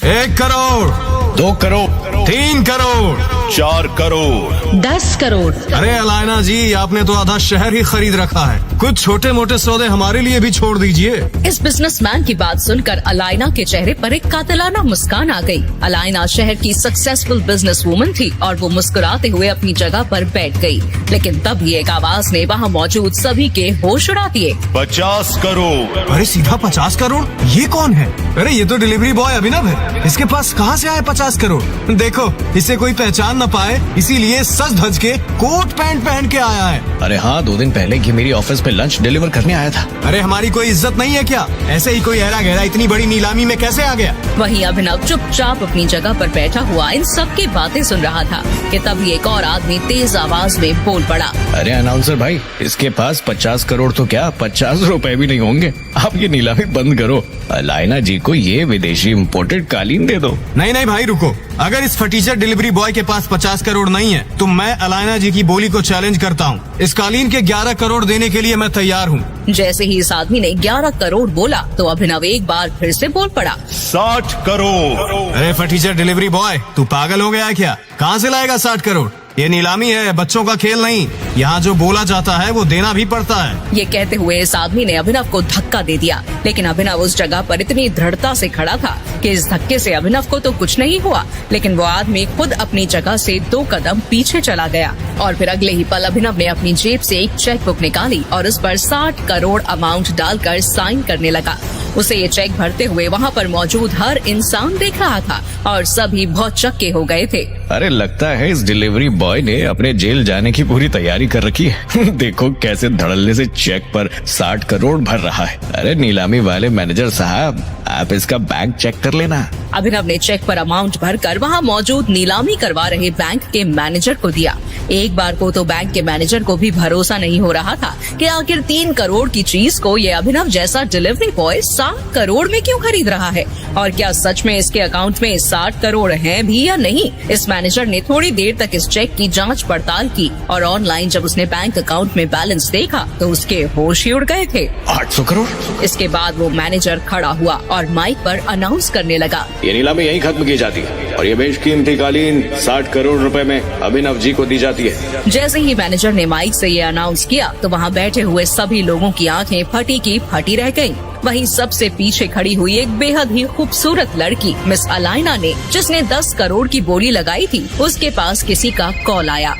1 करोड़, 2 करोड़, 3 करोड़, 4 करोड़, 10 करोड़। अरे अलायना जी, आपने तो आधा शहर ही खरीद रखा है। कुछ छोटे मोटे सौदे हमारे लिए भी छोड़ दीजिए। इस बिजनेसमैन की बात सुनकर अलायना के चेहरे पर एक कातिलाना मुस्कान आ गई। अलायना शहर की सक्सेसफुल बिजनेस वूमन थी और वो मुस्कुराते हुए अपनी जगह पर बैठ गई। लेकिन तभी एक आवाज ने वहाँ मौजूद सभी के होश उड़ा दिए। 50 करोड़। अरे सीधा 50 करोड़? ये कौन है? अरे ये तो डिलीवरी बॉय अभिनव है। इसके पास कहाँ से आए 50 करोड़? देखो, इसे कोई पहचान न पाए, इसीलिए सज धज के कोट पैंट पहन के आया है। अरे हाँ, 2 दिन पहले ये मेरी ऑफिस पे लंच डिलीवर करने आया था। अरे हमारी कोई इज्जत नहीं है क्या? ऐसे ही कोई ऐरा गहरा इतनी बड़ी नीलामी में कैसे आ गया? वहीं अभिनव चुपचाप अपनी जगह पर बैठा हुआ इन सब की बातें सुन रहा था कि तभी एक और आदमी तेज आवाज में बोल पड़ा। अरे अनाउंसर भाई, इसके पास 50 करोड़ तो क्या 50 रुपए भी नहीं होंगे। आप ये नीलामी बंद करो। अलायना जी को ये विदेशी इम्पोर्टेड कालीन दे दो। नहीं भाई रुको, अगर इस फटीचर डिलीवरी बॉय के पास 50 करोड़ नहीं है तो मैं अलायना जी की बोली को चैलेंज करता हूँ। इस कालीन के 11 करोड़ देने के लिए मैं तैयार हूँ। जैसे ही इस आदमी ने 11 करोड़ बोला तो अभिनव एक बार फिर से बोल पड़ा। 60 करोड़। अरे फटीचर डिलीवरी बॉय, तू पागल हो गया है क्या? कहाँ से लाएगा 60 करोड़? ये नीलामी है, बच्चों का खेल नहीं। यहाँ जो बोला जाता है वो देना भी पड़ता है। ये कहते हुए इस आदमी ने अभिनव को धक्का दे दिया, लेकिन अभिनव उस जगह पर इतनी दृढ़ता से खड़ा था कि इस धक्के से अभिनव को तो कुछ नहीं हुआ, लेकिन वो आदमी खुद अपनी जगह से 2 कदम पीछे चला गया। और फिर अगले ही पल अभिनव ने अपनी जेब से एक चेक बुक निकाली और उस पर 60 करोड़ अमाउंट डालकर साइन करने लगा। उसे ये चेक भरते हुए वहाँ पर मौजूद हर इंसान देख रहा था और सभी बहुत चक्के हो गए थे। अरे लगता है इस डिलीवरी बॉय ने अपने जेल जाने की पूरी तैयारी कर रखी है। देखो कैसे धड़ल्ले से चेक पर 60 करोड़ भर रहा है। अरे नीलामी वाले मैनेजर साहब, आप इसका बैंक चेक कर लेना। अभिनव ने चेक पर अमाउंट भरकर वहाँ मौजूद नीलामी करवा रहे बैंक के मैनेजर को दिया। एक बार को तो बैंक के मैनेजर को भी भरोसा नहीं हो रहा था कि आखिर 3 करोड़ की चीज को ये अभिनव जैसा डिलीवरी बॉय 60 करोड़ में क्यों खरीद रहा है, और क्या सच में इसके अकाउंट में 60 करोड़ हैं भी या नहीं। इस मैनेजर ने थोड़ी देर तक इस चेक की जांच पड़ताल की और ऑनलाइन जब उसने बैंक अकाउंट में बैलेंस देखा तो उसके होश ही उड़ गए थे। 800 करोड़। इसके बाद वो मैनेजर खड़ा हुआ और माइक पर अनाउंस करने लगा। ये नीलामी यहीं खत्म की जाती है और ये बेशकीमती कालीन 60 करोड़ रुपए में अभिनव जी को दी जाती है। जैसे ही मैनेजर ने माइक से ये अनाउंस किया तो वहाँ बैठे हुए सभी लोगों की आंखें फटी की फटी रह गईं। वहीं सबसे पीछे खड़ी हुई एक बेहद ही खूबसूरत लड़की मिस अलायना ने, जिसने 10 करोड़ की बोली लगाई थी, उसके पास किसी का कॉल आया।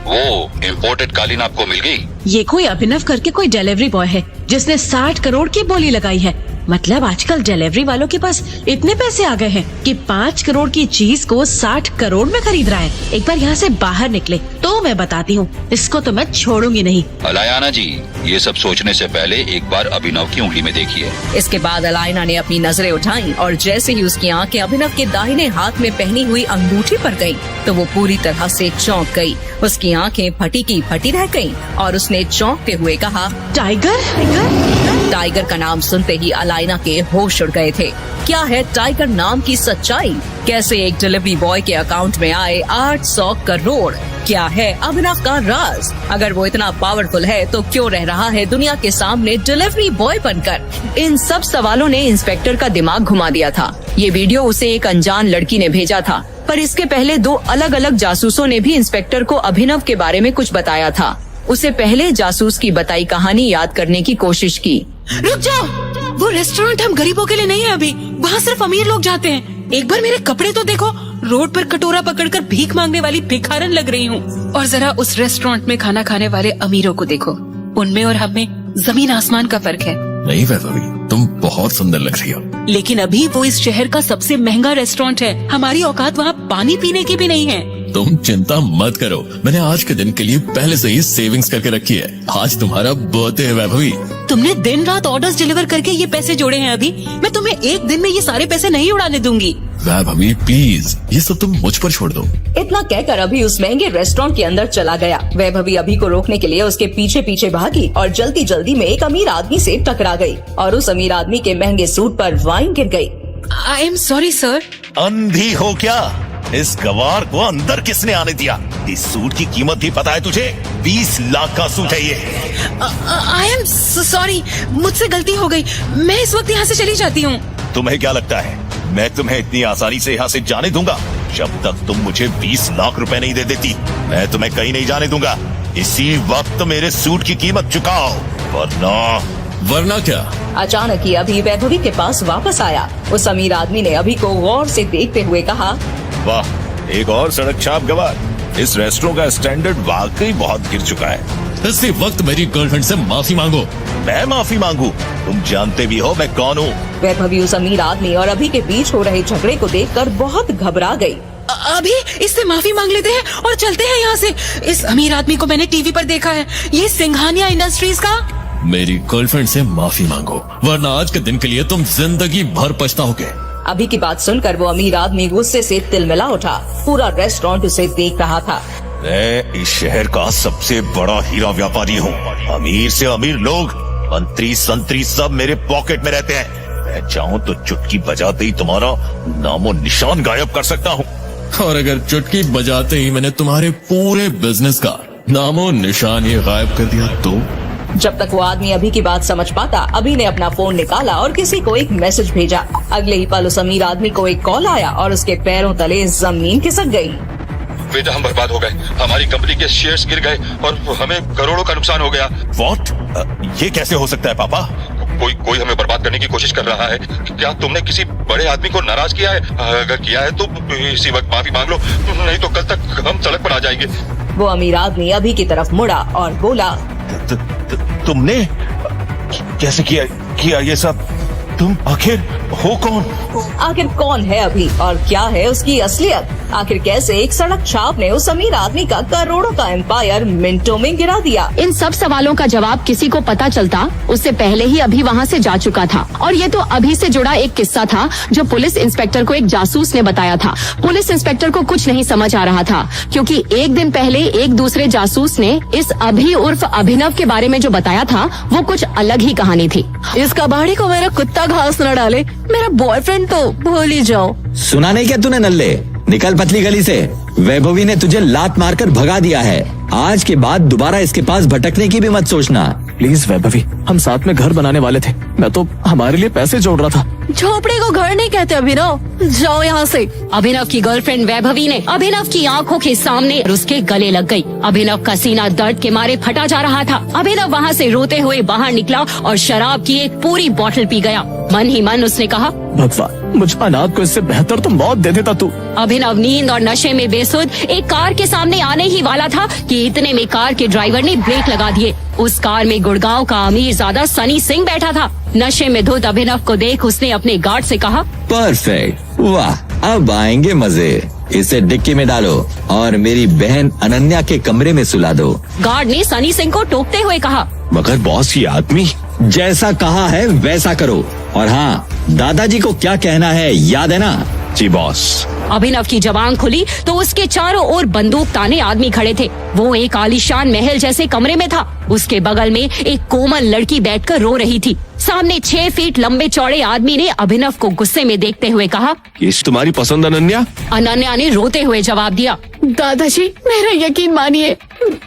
वो इम्पोर्टेड कालीन आपको मिल गई? ये कोई अभिनव करके कोई डिलीवरी बॉय है जिसने 60 करोड़ की बोली लगाई है। मतलब आजकल डिलीवरी वालों के पास इतने पैसे आ गए हैं कि 5 करोड़ की चीज को 60 करोड़ में खरीद रहा है। एक बार यहाँ से बाहर निकले तो मैं बताती हूँ, इसको तो मैं छोड़ूंगी नहीं। अलायना जी, ये सब सोचने से पहले एक बार अभिनव की उंगली में देखिए। इसके बाद अलायना ने अपनी नजरें उठाई और जैसे ही उसकी आंखें अभिनव के दाहिने हाथ में पहनी हुई अंगूठी पर गईं, तो वो पूरी तरह से चौंक गई। उसकी आंखें फटी की फटी रह गईं और उसने चौंकते हुए कहा, टाइगर। टाइगर का नाम सुनते ही अलायना के होश उड़ गए थे। क्या है टाइगर नाम की सच्चाई? कैसे एक डिलीवरी बॉय के अकाउंट में आए 800 करोड़? क्या है अभिनव का राज? अगर वो इतना पावरफुल है तो क्यों रह रहा है दुनिया के सामने डिलीवरी बॉय बनकर? इन सब सवालों ने इंस्पेक्टर का दिमाग घुमा दिया था। ये वीडियो उसे एक अनजान लड़की ने भेजा था, पर इसके पहले 2 अलग अलग जासूसों ने भी इंस्पेक्टर को अभिनव के बारे में कुछ बताया था। उसे पहले जासूस की बताई कहानी याद करने की कोशिश की। रुक जाओ, वो रेस्टोरेंट हम गरीबों के लिए नहीं है अभी, वहाँ सिर्फ अमीर लोग जाते हैं। एक बार मेरे कपड़े तो देखो, रोड पर कटोरा पकड़कर भीख मांगने वाली भिखारन लग रही हूँ। और जरा उस रेस्टोरेंट में खाना खाने वाले अमीरों को देखो, उनमें और हम में जमीन आसमान का फर्क है। नहीं वैभवी, तुम बहुत सुंदर लग रही हो। लेकिन अभी वो इस शहर का सबसे महंगा रेस्टोरेंट है, हमारी औकात वहाँ पानी पीने की भी नहीं है। तुम चिंता मत करो, मैंने आज के दिन के लिए पहले से ही सेविंग्स करके रखी है। आज तुम्हारा बर्थडे है वैभवी। तुमने दिन रात ऑर्डर्स डिलीवर करके ये पैसे जोड़े हैं। अभी मैं तुम्हें एक दिन में ये सारे पैसे नहीं उड़ाने दूंगी। वैभवी प्लीज, ये सब तुम मुझ पर छोड़ दो। इतना कहकर अभी उस महंगे रेस्टोरेंट के अंदर चला गया। वैभवी अभी को रोकने के लिए उसके पीछे पीछे भागी और जल्दी जल्दी में एक अमीर आदमी से टकरा गई और उस अमीर आदमी के महंगे सूट पर वाइन गिर गई। I am sorry sir. अंधी हो क्या? इस गवार को अंदर किसने आने दिया? इस सूट की कीमत भी पता है तुझे? 20 लाख का सूट है ये। आई एम सॉरी, मुझसे गलती हो गई, मैं इस वक्त यहाँ से चली जाती हूँ। तुम्हें क्या लगता है मैं तुम्हें इतनी आसानी से यहाँ से जाने दूंगा? जब तक तुम मुझे 20 लाख रुपए नहीं दे देती, मैं तुम्हें कहीं नहीं जाने दूंगा। इसी वक्त मेरे सूट की कीमत चुकाओ, वरना क्या? अचानक ही अभी वैभवी के पास वापस आया। उस अमीर आदमी ने अभी को गौर से देखते हुए कहा, वाह, एक और सड़क छाप गवार। इस रेस्टोरेंट का स्टैंडर्ड वाकई बहुत गिर चुका है। इसी वक्त मेरी गर्लफ्रेंड से माफी मांगो। मैं माफी मांगू? तुम जानते भी हो मैं कौन हूँ। वैभवी उस अमीर आदमी और अभी के बीच हो रहे झगड़े को देखकर बहुत घबरा गई। अभी इससे माफी मांग लेते हैं और चलते हैं यहाँ से। इस अमीर आदमी को मैंने टीवी पर देखा है, ये सिंघानिया इंडस्ट्रीज का। मेरी गर्लफ्रेंड से माफी मांगो, वरना आज के दिन के लिए तुम जिंदगी भर पछताओगे। अभी की बात सुनकर वो अमीर आदमी गुस्से से तिलमिला उठा। पूरा रेस्टोरेंट उसे देख रहा था। मैं इस शहर का सबसे बड़ा हीरा व्यापारी हूँ। अमीर से अमीर लोग, मंत्री संतरी सब मेरे पॉकेट में रहते हैं। मैं चाहूँ तो चुटकी बजाते ही तुम्हारा नामो निशान गायब कर सकता हूँ। और अगर चुटकी बजाते ही मैंने तुम्हारे पूरे बिजनेस का नामो निशान ये गायब कर दिया तो? जब तक वो आदमी अभी की बात समझ पाता, अभी ने अपना फोन निकाला और किसी को एक मैसेज भेजा। अगले ही पल उस अमीर आदमी को एक कॉल आया और उसके पैरों तले जमीन खिसक गई। बेटा, हम बर्बाद हो गए, हमारी कंपनी के शेयर्स गिर गए और हमें करोड़ों का नुकसान हो गया। What? ये कैसे हो सकता है पापा? कोई हमें बर्बाद करने की कोशिश कर रहा है। क्या तुमने किसी बड़े आदमी को नाराज किया है? अगर किया है तो इसी वक्त माफी मांग लो, नहीं तो कल तक हम सड़क पर आ जाएंगे। वो अमीर आदमी अभी की तरफ मुड़ा और बोला, तुमने कैसे किया ये सब? तुम आखिर हो कौन? आखिर कौन है अभी और क्या है उसकी असलियत? आखिर कैसे एक सड़क छाप ने उस अमीर आदमी का करोड़ों का एम्पायर मिनटों में गिरा दिया? इन सब सवालों का जवाब किसी को पता चलता उससे पहले ही अभी वहाँ से जा चुका था। और ये तो अभी से जुड़ा एक किस्सा था जो पुलिस इंस्पेक्टर को एक जासूस ने बताया था। पुलिस इंस्पेक्टर को कुछ नहीं समझ आ रहा था, क्योंकि एक दिन पहले एक दूसरे जासूस ने इस अभी उर्फ अभिनव के बारे में जो बताया था वो कुछ अलग ही कहानी थी। इस कबाड़ी को मेरा कुत्ता घास न डाले, मेरा बॉयफ्रेंड तो भूल ही जाओ। सुना नहीं क्या तूने नल्ले? निकल पतली गली से। वैभवी ने तुझे लात मारकर भगा दिया है। आज के बाद दोबारा इसके पास भटकने की भी मत सोचना। प्लीज वैभवी, हम साथ में घर बनाने वाले थे। मैं तो हमारे लिए पैसे जोड़ रहा था। झोपड़े को घर नहीं कहते अभिनव, जाओ यहाँ से। अभिनव की गर्लफ्रेंड वैभवी ने अभिनव की आंखों के सामने उसके गले लग गई। अभिनव का सीना दर्द के मारे फटा जा रहा था। अभिनव वहाँ से रोते हुए बाहर निकला और शराब की एक पूरी बोतल पी गया। मन ही मन उसने कहा, भगवान, मुझ अनाथ को इससे बेहतर तो मौत दे देता तू। अभिनव नींद और नशे में बेसुध एक कार के सामने आने ही वाला था कि इतने में कार के ड्राइवर ने ब्रेक लगा दिए। उस कार में गुड़गांव का अमीरजादा सनी सिंह बैठा था। नशे में धुत अभिनव को देख उसने अपने गार्ड से कहा, परफेक्ट, वाह, अब आएंगे मजे। इसे डिक्की में डालो और मेरी बहन अनन्या के कमरे में सुला दो। गार्ड ने सनी सिंह को टोकते हुए कहा, मगर बॉस, ये आदमी जैसा कहा है वैसा करो। और हाँ, दादाजी को क्या कहना है याद है ना? जी बॉस। अभिनव की जबान खुली तो उसके चारों ओर बंदूक ताने आदमी खड़े थे। वो एक आलीशान महल जैसे कमरे में था। उसके बगल में एक कोमल लड़की बैठकर रो रही थी। सामने 6 फीट लंबे चौड़े आदमी ने अभिनव को गुस्से में देखते हुए कहा, ये तुम्हारी पसंद अनन्या? अनन्या ने रोते हुए जवाब दिया, दादाजी मेरा यकीन मानिए,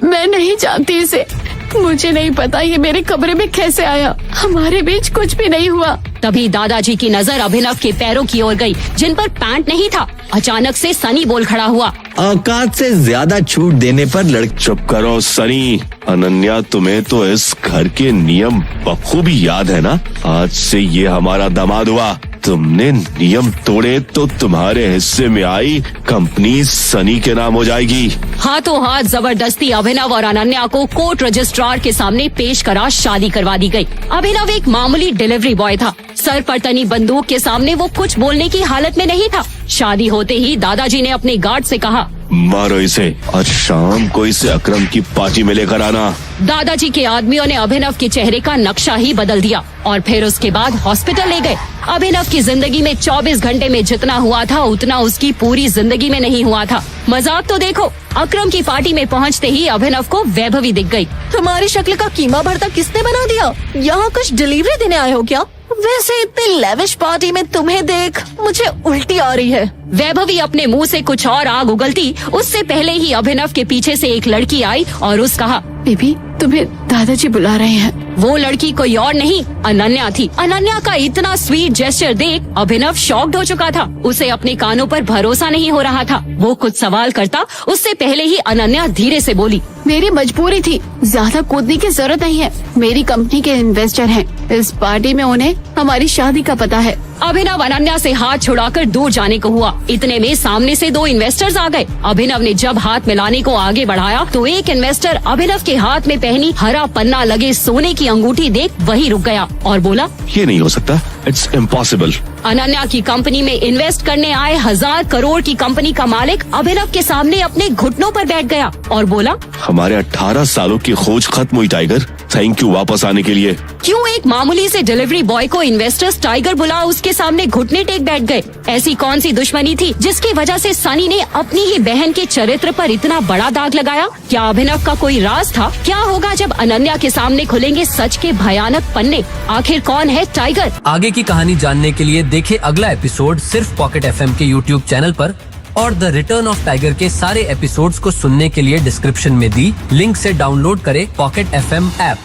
मैं नहीं जानती इसे। मुझे नहीं पता ये मेरे कमरे में कैसे आया। हमारे बीच कुछ भी नहीं हुआ। तभी दादाजी की नजर अभिनव के पैरों की ओर गई, जिन पर पैंट नहीं था। अचानक से सनी बोल खड़ा हुआ, औकात से ज्यादा छूट देने पर लड़की। चुप करो सनी। अनन्या, तुम्हें तो इस घर के नियम बखूबी याद है ना? आज से ये हमारा दामाद हुआ। तुमने नियम तोड़े तो तुम्हारे हिस्से में आई कंपनी सनी के नाम हो जाएगी। हाथों हाथ जबरदस्ती अभिनव और अनन्या को कोर्ट रजिस्ट्रार के सामने पेश करा शादी करवा दी गई। अभिनव एक मामूली डिलीवरी बॉय था। सर पर तनी बंदूक के सामने वो कुछ बोलने की हालत में नहीं था। शादी होते ही दादाजी ने अपने गार्ड से कहा, मारो इसे और शाम को इसे अकरम की पार्टी में लेकर आना। दादाजी के आदमियों ने अभिनव के चेहरे का नक्शा ही बदल दिया और फिर उसके बाद हॉस्पिटल ले गए। अभिनव की जिंदगी में 24 घंटे में जितना हुआ था उतना उसकी पूरी जिंदगी में नहीं हुआ था। मजाक तो देखो, अकरम की पार्टी में पहुंचते ही अभिनव को वैभवी दिख गई। तुम्हारी शक्ल का कीमा भरता किसने बना दिया? यहाँ कुछ डिलीवरी देने आए हो क्या? वैसे इतनी लेविश पार्टी में तुम्हें देख मुझे उल्टी आ रही है। वैभवी अपने मुंह से कुछ और आग उगलती उससे पहले ही अभिनव के पीछे से एक लड़की आई और उस कहा, बेबी तुम्हें दादाजी बुला रहे हैं। वो लड़की कोई और नहीं अनन्या थी। अनन्या का इतना स्वीट जेस्चर देख अभिनव शॉक्ड हो चुका था। उसे अपने कानों पर भरोसा नहीं हो रहा था। वो कुछ सवाल करता उससे पहले ही अनन्या धीरे से बोली, मेरी मजबूरी थी, ज्यादा कूदने की जरूरत नहीं है। मेरी कंपनी के इन्वेस्टर हैं। इस पार्टी में उन्हें हमारी शादी का पता है। अभिनव अनन्या से हाथ छुड़ाकर दूर जाने को हुआ। इतने में सामने से 2 इन्वेस्टर्स आ गए। अभिनव ने जब हाथ मिलाने को आगे बढ़ाया तो एक इन्वेस्टर अभिनव के हाथ में पहनी हरा पन्ना लगे सोने की अंगूठी देख वहीं रुक गया और बोला, ये नहीं हो सकता, इट्स इम्पॉसिबल। अनन्या की कंपनी में इन्वेस्ट करने आए 1000 करोड़ की कंपनी का मालिक अभिनव के सामने अपने घुटनों पर बैठ गया और बोला, हमारे 18 सालों की खोज खत्म हुई टाइगर, थैंक यू वापस आने के लिए। क्यों एक मामूली से डिलीवरी बॉय को इन्वेस्टर्स टाइगर बुला उसके सामने घुटने टेक बैठ गए? ऐसी कौन सी दुश्मनी थी जिसकी वजह से सनी ने अपनी ही बहन के चरित्र पर इतना बड़ा दाग लगाया? क्या अभिनव का कोई राज था? क्या होगा जब अनन्या के सामने खुलेंगे सच के भयानक पन्ने? आखिर कौन है टाइगर? आगे की कहानी जानने के लिए देखें अगला एपिसोड सिर्फ पॉकेट FM के YouTube चैनल पर, और द रिटर्न ऑफ टाइगर के सारे एपिसोड्स को सुनने के लिए डिस्क्रिप्शन में दी लिंक से डाउनलोड करें पॉकेट FM ऐप।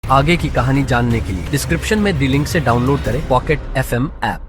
आगे की कहानी जानने के लिए डिस्क्रिप्शन में दी लिंक से डाउनलोड करें पॉकेट FM ऐप।